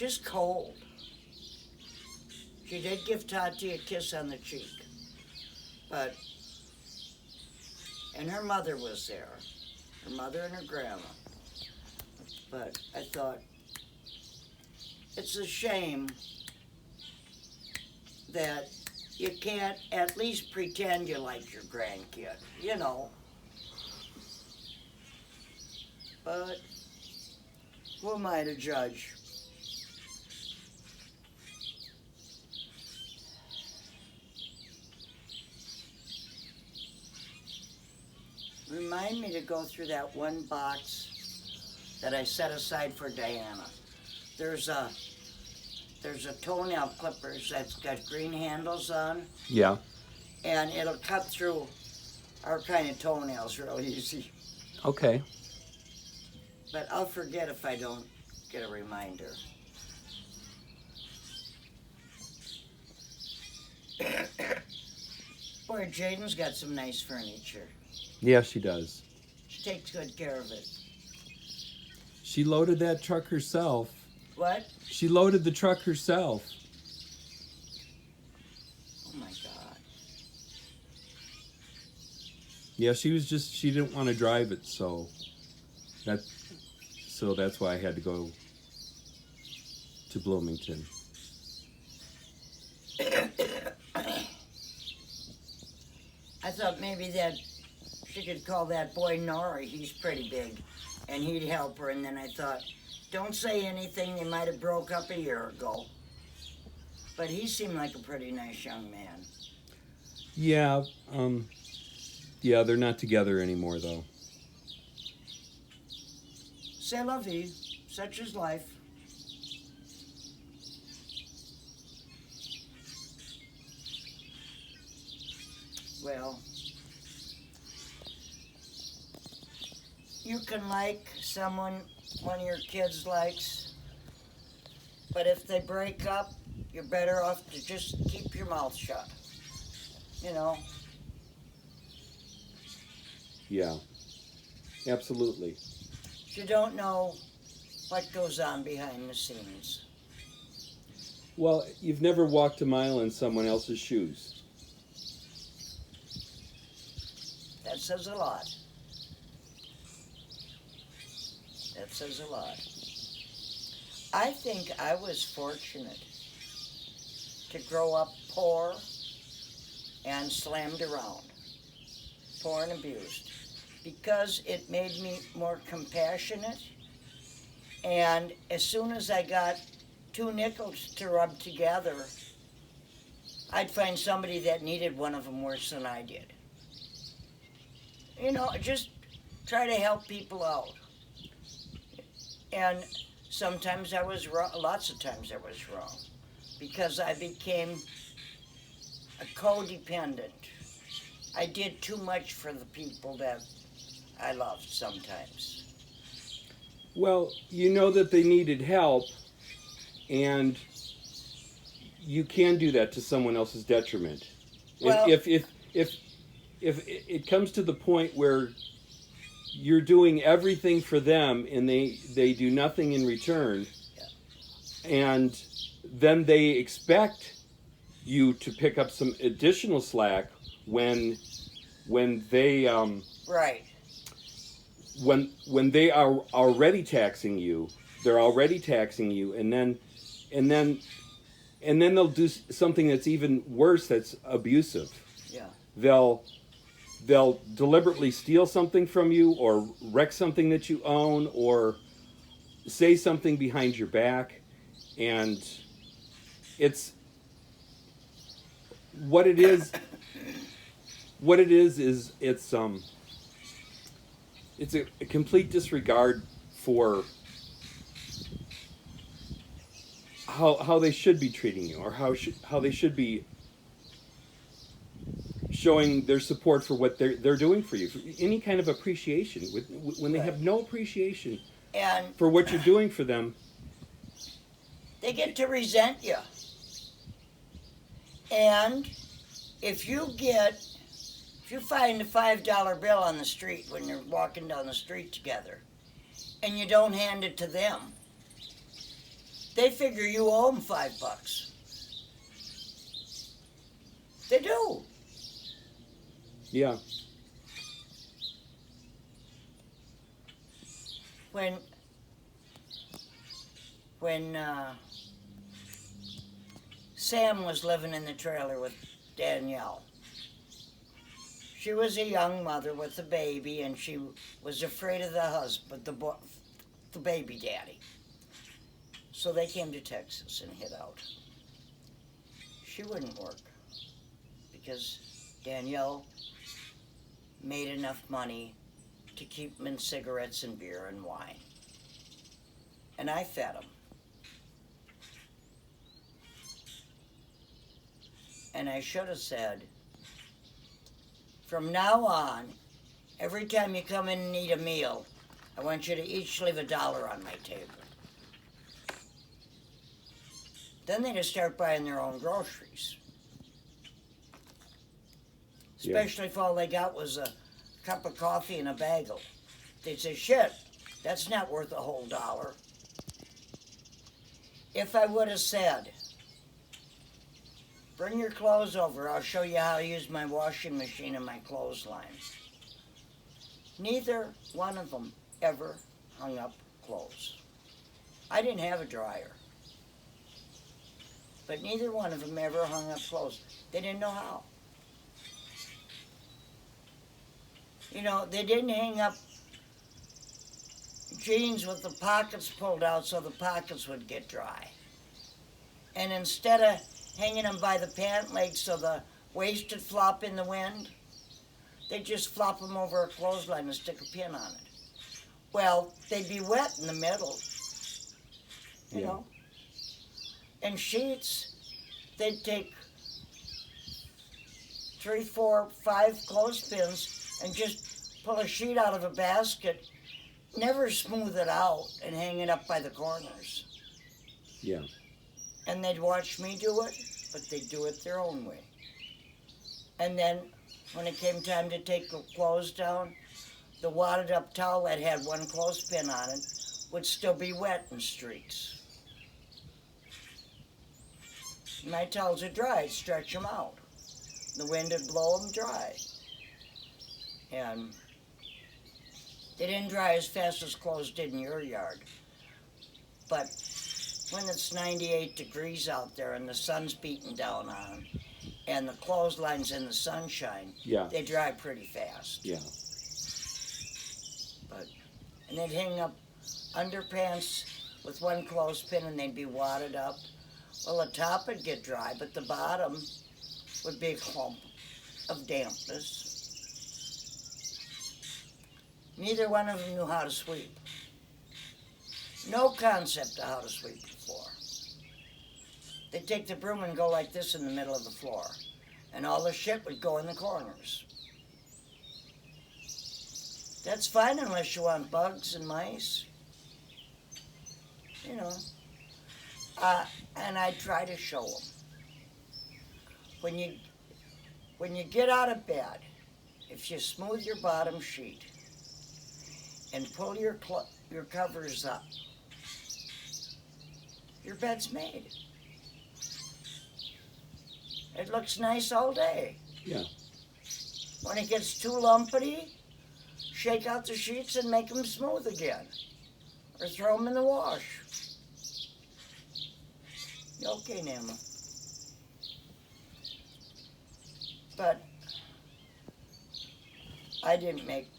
just cold. She did give Tati a kiss on the cheek, and her mother was there, her mother and her grandma. But I thought, it's a shame that you can't at least pretend you like your grandkid, you know. But who am I to judge? Remind me to go through that one box that I set aside for Diana. There's a toenail clippers that's got green handles on. Yeah. And it'll cut through our kind of toenails real easy. Okay. But I'll forget if I don't get a reminder. Boy, Jaden's got some nice furniture. Yeah, she does. She takes good care of it. She loaded that truck herself. What? She loaded the truck herself. Oh my God. Yeah, she didn't want to drive it, so that's why I had to go to Bloomington. I thought maybe that she could call that boy Nori. He's pretty big, and he'd help her. And then I thought, don't say anything. They might have broke up a year ago. But he seemed like a pretty nice young man. Yeah, yeah, they're not together anymore, though. C'est la vie. Such is life. Well, you can like someone one of your kids likes, but if they break up, you're better off to just keep your mouth shut. You know? Yeah, absolutely. You don't know what goes on behind the scenes. Well, you've never walked a mile in someone else's shoes. That says a lot. That says a lot. I think I was fortunate to grow up poor and slammed around, poor and abused, because it made me more compassionate. And as soon as I got 2 nickels to rub together, I'd find somebody that needed one of them worse than I did. You know, just try to help people out. And sometimes I was wrong, lots of times I was wrong, because I became a codependent. I did too much for the people that I loved sometimes. Well, you know that they needed help, and you can do that to someone else's detriment. Well, If it comes to the point where you're doing everything for them and they do nothing in return, and then they expect you to pick up some additional slack when they right. when they are already taxing you, and then they'll do something that's even worse, that's abusive. Yeah. They'll deliberately steal something from you, or wreck something that you own, or say something behind your back, and it's what it is. What it is it's a complete disregard for how they should be treating you, or how they should be showing their support for what they're doing for you. For any kind of appreciation, when they have no appreciation And for what you're doing for them, they get to resent you. And if you find a $5 bill on the street when you're walking down the street together, and you don't hand it to them, they figure you owe them $5. They do. Yeah. When Sam was living in the trailer with Danielle, she was a young mother with a baby, and she was afraid of the husband, the baby daddy. So they came to Texas and hid out. She wouldn't work because Danielle made enough money to keep them in cigarettes and beer and wine. And I fed them. And I should have said, from now on, every time you come in and eat a meal, I want you to each leave $1 on my table. Then they just start buying their own groceries. Especially if all they got was a cup of coffee and a bagel. They'd say, shit, that's not worth a whole $1. If I would have said, bring your clothes over, I'll show you how to use my washing machine and my clothesline. Neither one of them ever hung up clothes. I didn't have a dryer. But neither one of them ever hung up clothes. They didn't know how. You know, they didn't hang up jeans with the pockets pulled out so the pockets would get dry. And instead of hanging them by the pant leg so the waist would flop in the wind, they just flop them over a clothesline and stick a pin on it. Well, they'd be wet in the middle, you know. And sheets, they'd take 3, 4, 5 clothespins and just pull a sheet out of a basket, never smooth it out, and hang it up by the corners. Yeah. And they'd watch me do it, but they'd do it their own way. And then when it came time to take the clothes down, the wadded up towel that had one clothespin on it would still be wet in streaks. My towels would dry, I'd stretch them out. The wind would blow them dry. And they didn't dry as fast as clothes did in your yard. But when it's 98 degrees out there and the sun's beating down on them, and the clothesline's in the sunshine, they dry pretty fast. Yeah. And they'd hang up underpants with one clothespin and they'd be wadded up. Well, the top would get dry, but the bottom would be a clump of dampness. Neither one of them knew how to sweep. No concept of how to sweep the floor. They'd take the broom and go like this in the middle of the floor, and all the shit would go in the corners. That's fine unless you want bugs and mice. You know. And I try to show them. When you get out of bed, if you smooth your bottom sheet and pull your covers up, your bed's made. It looks nice all day. Yeah. When it gets too lumpy, shake out the sheets and make them smooth again. Or throw them in the wash. Okay, Nama. But I didn't make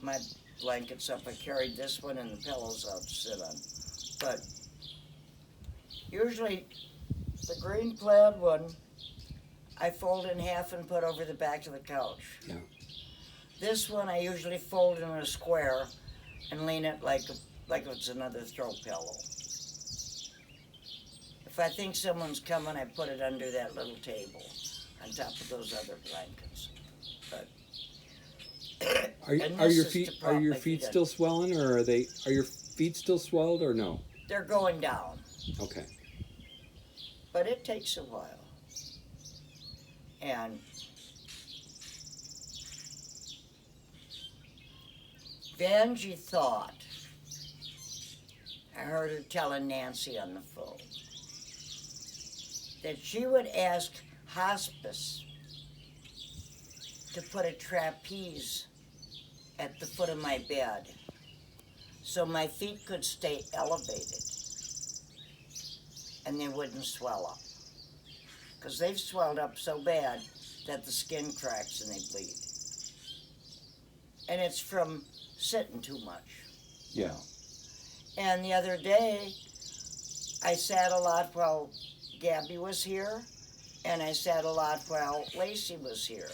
my blankets up. I carried this one and the pillows out to sit on. But usually the green plaid one, I fold in half and put over the back of the couch. Yeah. This one I usually fold in a square and lean it like it's another throw pillow. If I think someone's coming, I put it under that little table on top of those other blankets. But are your feet still swelling, or are your feet still swelled, or no? They're going down. Okay. But it takes a while. And Vanjie thought I heard her telling Nancy on the phone that she would ask hospice to put a trapeze at the foot of my bed so my feet could stay elevated and they wouldn't swell up. Because they've swelled up so bad that the skin cracks and they bleed. And it's from sitting too much. Yeah. And the other day, I sat a lot while Gabby was here, and I sat a lot while Lacey was here.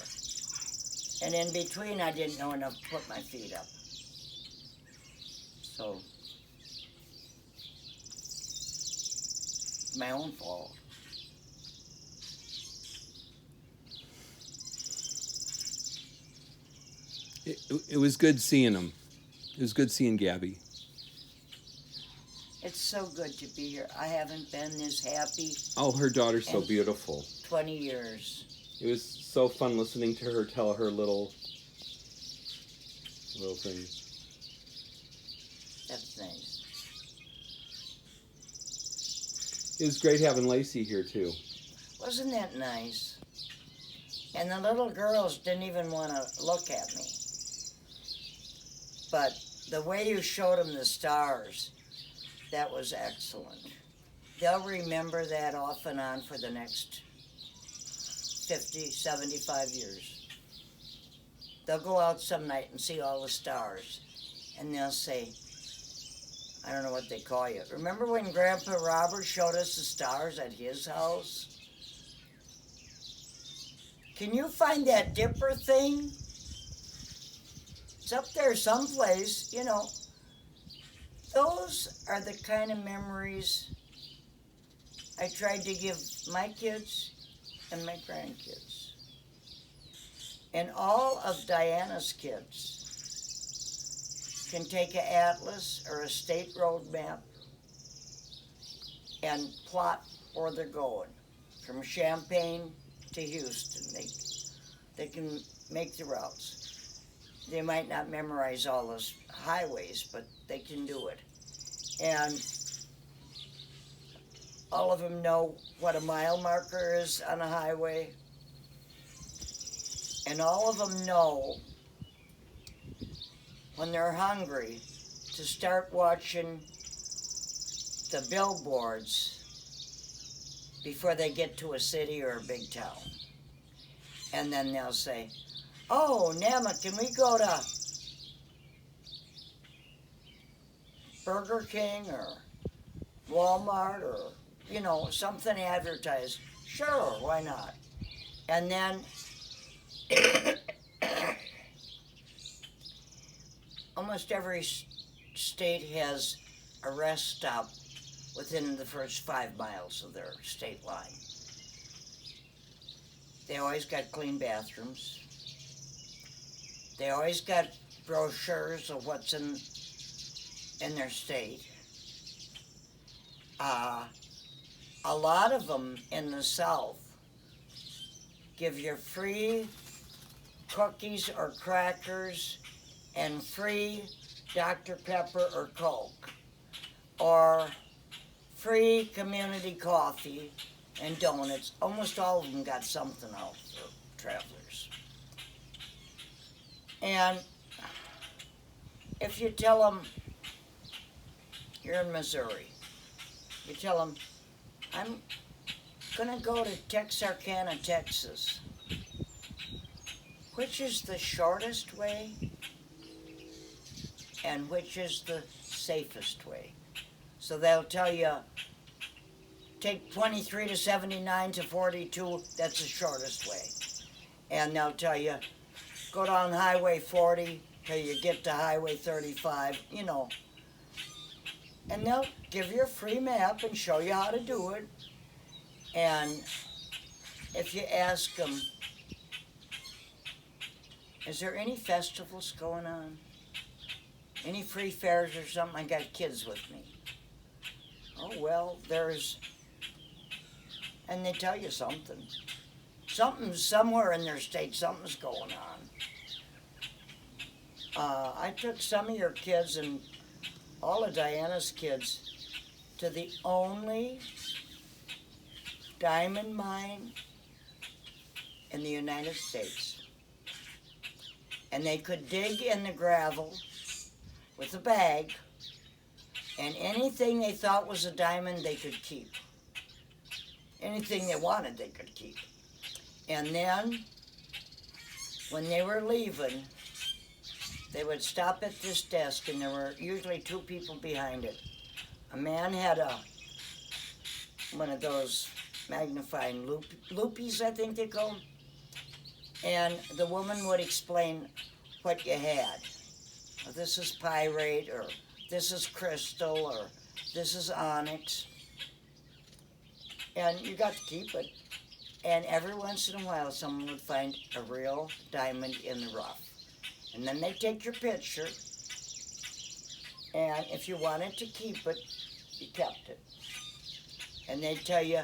And in between, I didn't know enough to put my feet up. So, my own fault. It was good seeing them. It was good seeing Gabby. It's so good to be here. I haven't been this happy Oh, her daughter's so beautiful. 20 years. It was so fun listening to her tell her little things. That's nice. It was great having Lacey here too. Wasn't that nice? And the little girls didn't even want to look at me. But the way you showed them the stars, that was excellent. They'll remember that off and on for the next 50, 75 years. They'll go out some night and see all the stars, and they'll say, I don't know what they call you. Remember when Grandpa Robert showed us the stars at his house? Can you find that dipper thing? It's up there someplace, you know. Those are the kind of memories I tried to give my kids and my grandkids. And all of Diana's kids can take an atlas or a state road map and plot where they're going, from Champaign to Houston. They can make the routes. They might not memorize all those highways, but they can do it. And all of them know what a mile marker is on a highway. And all of them know when they're hungry to start watching the billboards before they get to a city or a big town. And then they'll say, oh, Nama, can we go to Burger King or Walmart or, you know, something advertised? Sure, why not? And then almost every state has a rest stop within the first 5 miles of their state line. They always got clean bathrooms. They always got brochures of what's in their state. A lot of them in the South give you free cookies or crackers and free Dr. Pepper or Coke, or free community coffee and donuts. Almost all of them got something out for travelers. And if you tell them you're in Missouri, you tell them, I'm gonna go to Texarkana, Texas. Which is the shortest way and which is the safest way? So they'll tell you, take 23 to 79 to 42, that's the shortest way. And they'll tell you, go down Highway 40 till you get to Highway 35, you know. And they'll give you a free map and show you how to do it. And if you ask them, is there any festivals going on? Any free fairs or something? I got kids with me. Oh, well, there's, and they tell you something. Something's somewhere in their state, something's going on. I took some of your kids and all of Diana's kids to the only diamond mine in the United States. And they could dig in the gravel with a bag, and anything they thought was a diamond they could keep. Anything they wanted they could keep. And then, when they were leaving, they would stop at this desk, and there were usually two people behind it. A man had one of those magnifying loopies, I think they call them, and the woman would explain what you had. This is pyrite, or this is crystal, or this is onyx, and you got to keep it. And every once in a while, someone would find a real diamond in the rough. And then they take your picture, and if you wanted to keep it, you kept it. And they'd tell you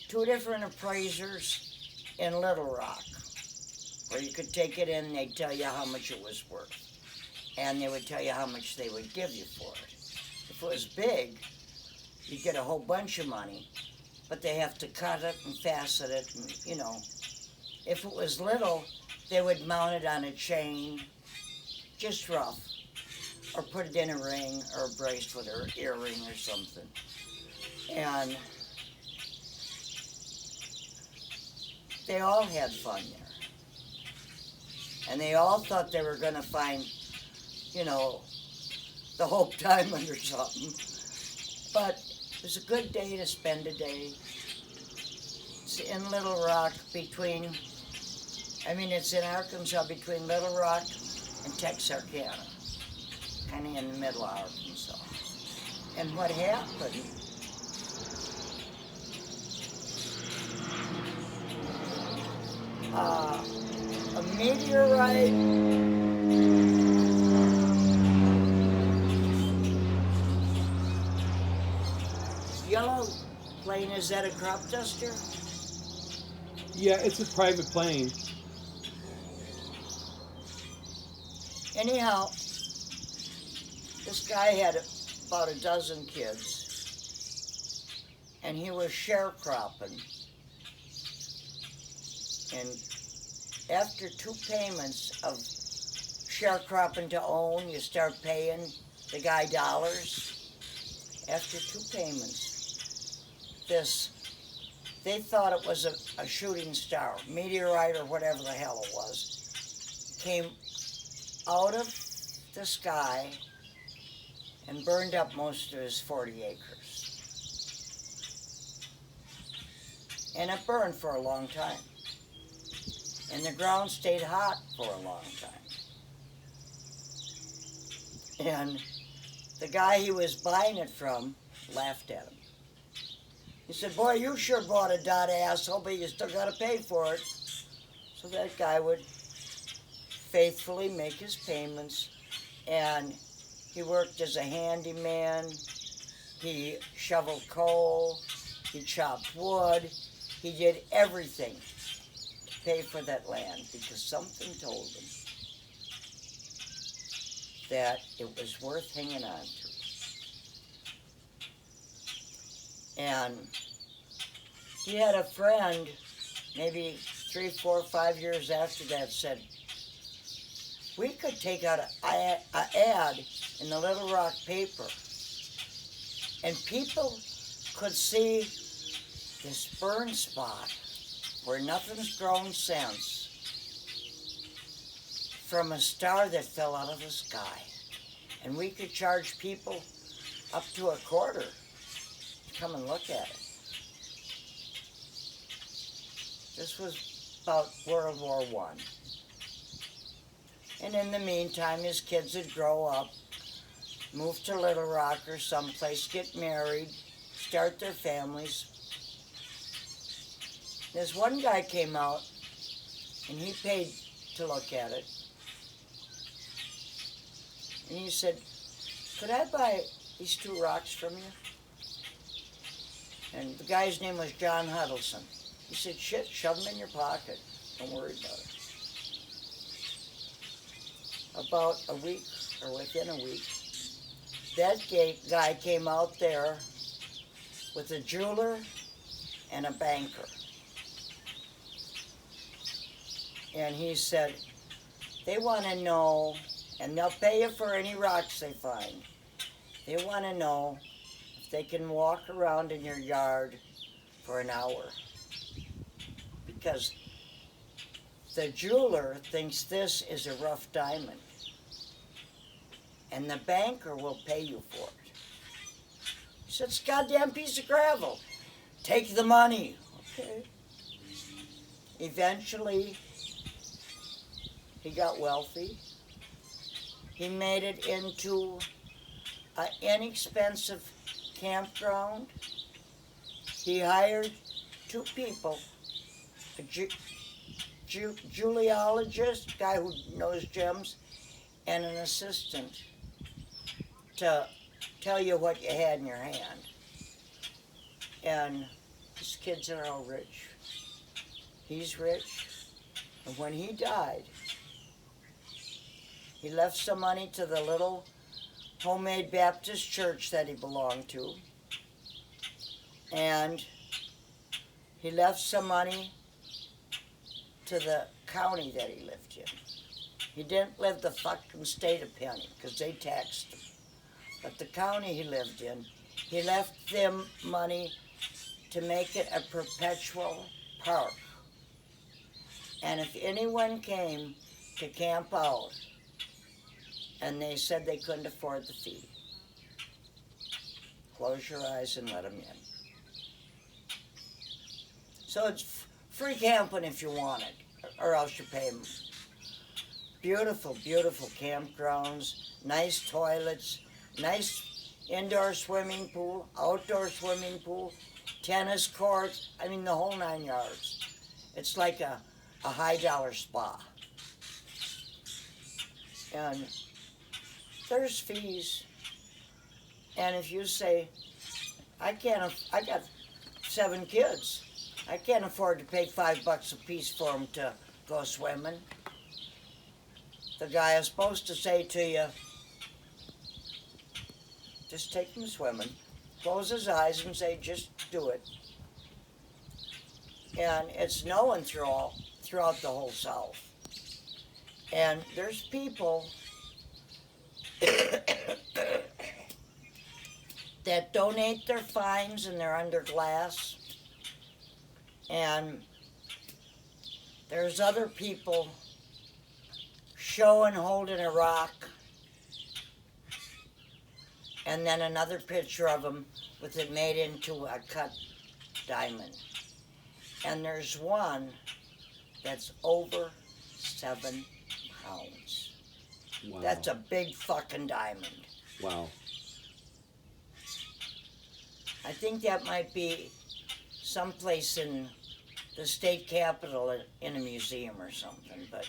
2 different appraisers in Little Rock, where you could take it in, and they'd tell you how much it was worth. And they would tell you how much they would give you for it. If it was big, you'd get a whole bunch of money, but they have to cut it and facet it, and, you know. If it was little, they would mount it on a chain, just rough, or put it in a ring or a bracelet or earring or something. And they all had fun there. And they all thought they were going to find, you know, the Hope Diamond or something. But it was a good day to spend a day. It's in Little Rock it's in Arkansas between Little Rock and Texarkana, kind of in the middle of Arkansas. And what happened, a meteorite yellow plane, is that a crop duster? Yeah, it's a private plane. Anyhow, this guy had about a dozen kids, and he was sharecropping. And after 2 payments of sharecropping to own, you start paying the guy dollars. After 2 payments, they thought it was a shooting star, meteorite or whatever the hell it was, came out of the sky and burned up most of his 40 acres. And it burned for a long time. And the ground stayed hot for a long time. And the guy he was buying it from laughed at him. He said, "Boy, you sure bought a dot asshole, but you still got to pay for it." So that guy would faithfully make his payments, and he worked as a handyman. He shoveled coal, he chopped wood, he did everything to pay for that land, because something told him that it was worth hanging on to. And he had a friend, maybe 3, 4, 5 years after that, said, "We could take out an ad in the Little Rock paper, and people could see this burn spot where nothing's grown since from a star that fell out of the sky. And we could charge people up to $0.25 to come and look at it." This was about World War I. And in the meantime, his kids would grow up, move to Little Rock or someplace, get married, start their families. This one guy came out, and he paid to look at it. And he said, "Could I buy these 2 rocks from you?" And the guy's name was John Huddleston. He said, "Shit, shove them in your pocket. Don't worry about it." About a week, or within a week, that guy came out there with a jeweler and a banker. And he said, they want to know, and they'll pay you for any rocks they find. They want to know if they can walk around in your yard for an hour. Because the jeweler thinks this is a rough diamond. And the banker will pay you for it. He said, it's a goddamn piece of gravel. Take the money. Okay. Eventually, he got wealthy. He made it into an inexpensive campground. He hired 2 people, a geologist, guy who knows gems, and an assistant to tell you what you had in your hand. And his kids are all rich. He's rich. And when he died, he left some money to the little homemade Baptist church that he belonged to. And he left some money to the county that he lived in. He didn't live the fucking state of penny because they taxed him. But the county he lived in, he left them money to make it a perpetual park. And if anyone came to camp out and they said they couldn't afford the fee, close your eyes and let them in. So it's free camping if you want it, or else you pay them. Beautiful, beautiful campgrounds, nice toilets, nice indoor swimming pool, outdoor swimming pool, tennis courts, I mean the whole 9 yards. It's like a high-dollar spa. And there's fees. And if you say, I got 7 kids, I can't afford to pay $5 a piece for them to go swimming. The guy is supposed to say to you, just take them swimming, close his eyes and say, just do it. And it's known throughout the whole South. And there's people that donate their finds and they're under glass. And there's other people showing holding a rock, and then another picture of them with it made into a cut diamond. And there's one that's over 7 pounds. Wow. That's a big fucking diamond. Wow. I think that might be someplace in the state capitol in a museum or something, but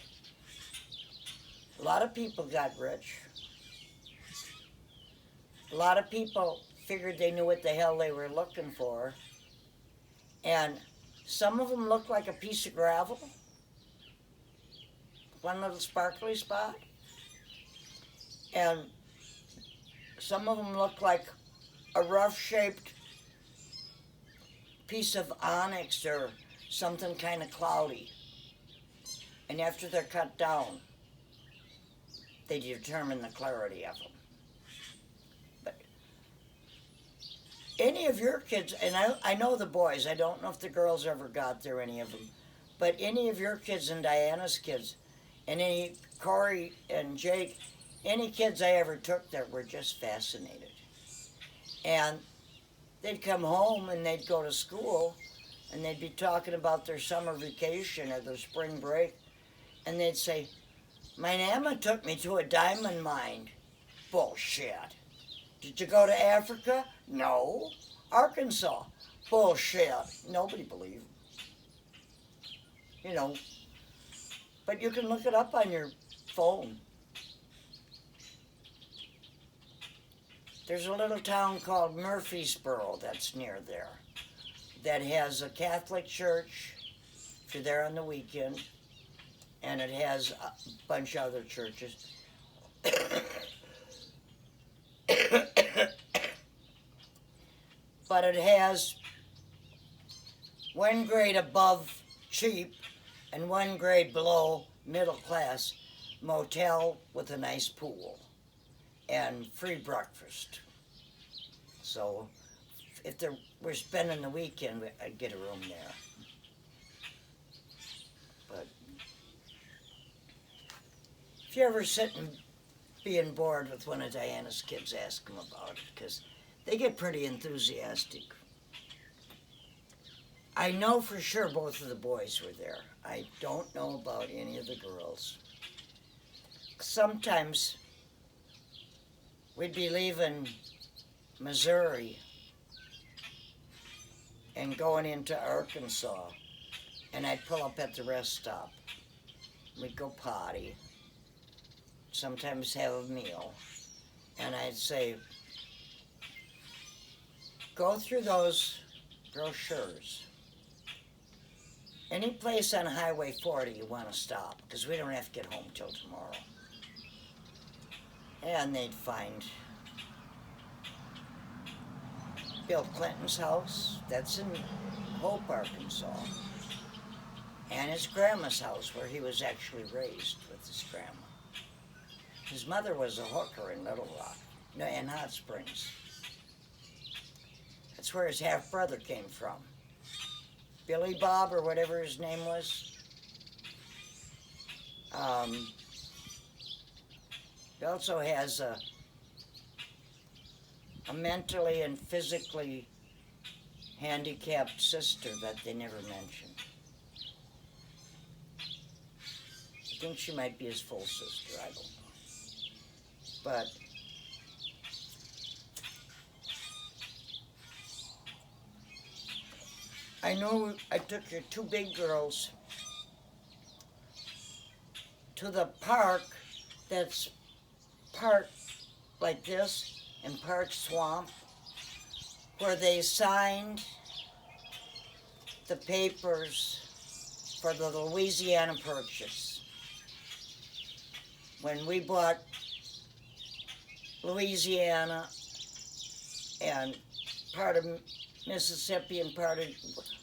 a lot of people got rich. A lot of people figured they knew what the hell they were looking for, and some of them looked like a piece of gravel, one little sparkly spot, and some of them looked like a rough-shaped piece of onyx or something kind of cloudy. And after they're cut down, they determine the clarity of them. But any of your kids, and I know the boys, I don't know if the girls ever got there, any of them, but any of your kids and Diana's kids, and any Corey and Jake, any kids I ever took there were just fascinated. And they'd come home and they'd go to school and they'd be talking about their summer vacation or their spring break, and they'd say, my Nana took me to a diamond mine. Bullshit. Did you go to Africa? No. Arkansas? Bullshit. Nobody believed. You know, but you can look it up on your phone. There's a little town called Murfreesboro that's near there that has a Catholic church, if you're there on the weekend, and it has a bunch of other churches. but it has one grade above cheap and one grade below middle class motel with a nice pool and free breakfast. So if we're spending the weekend, I'd get a room there. But if you ever sit and being bored with one of Diana's kids, ask them about it, because they get pretty enthusiastic. I know for sure both of the boys were there. I don't know about any of the girls. Sometimes we'd be leaving Missouri and going into Arkansas, and I'd pull up at the rest stop. We'd go potty, sometimes have a meal, and I'd say, go through those brochures. Any place on Highway 40 you want to stop, because we don't have to get home till tomorrow. And they'd find Bill Clinton's house, that's in Hope, Arkansas, and his grandma's house, where he was actually raised with his grandma. His mother was a hooker in Little Rock, no, in Hot Springs. That's where his half-brother came from. Billy Bob, or whatever his name was. He also has a mentally and physically handicapped sister that they never mentioned. I think she might be his full sister, I don't know. But I know I took your two big girls to the park that's part like this and part swamp, where they signed the papers for the Louisiana Purchase. When we bought Louisiana and part of Mississippi and part of,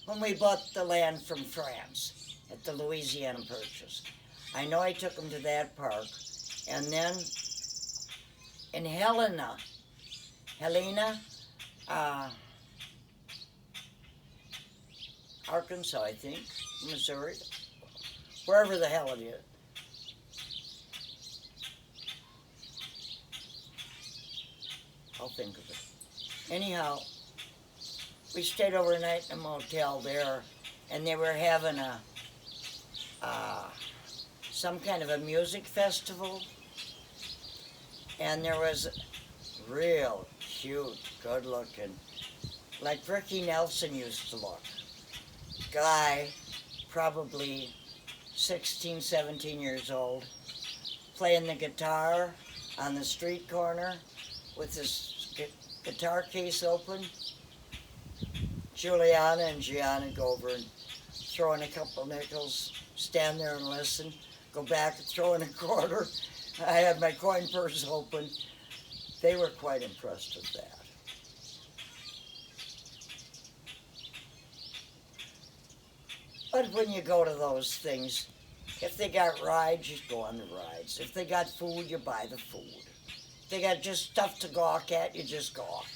when we bought the land from France at the Louisiana Purchase. I know I took them to that park. And then in Helena, Arkansas, I think, Missouri, wherever the hell it is. I'll think of it. Anyhow, we stayed overnight in a motel there, and they were having some kind of a music festival, and there was real cute, good-looking, like Ricky Nelson used to look. Guy, probably 16, 17 years old, playing the guitar on the street corner with his guitar case open. Juliana and Gianna go over and throw in a couple nickels, stand there and listen, go back and throw in a quarter. I had my coin purse open. They were quite impressed with that. But when you go to those things, if they got rides, you go on the rides. If they got food, you buy the food. If they got just stuff to gawk at, you just gawk.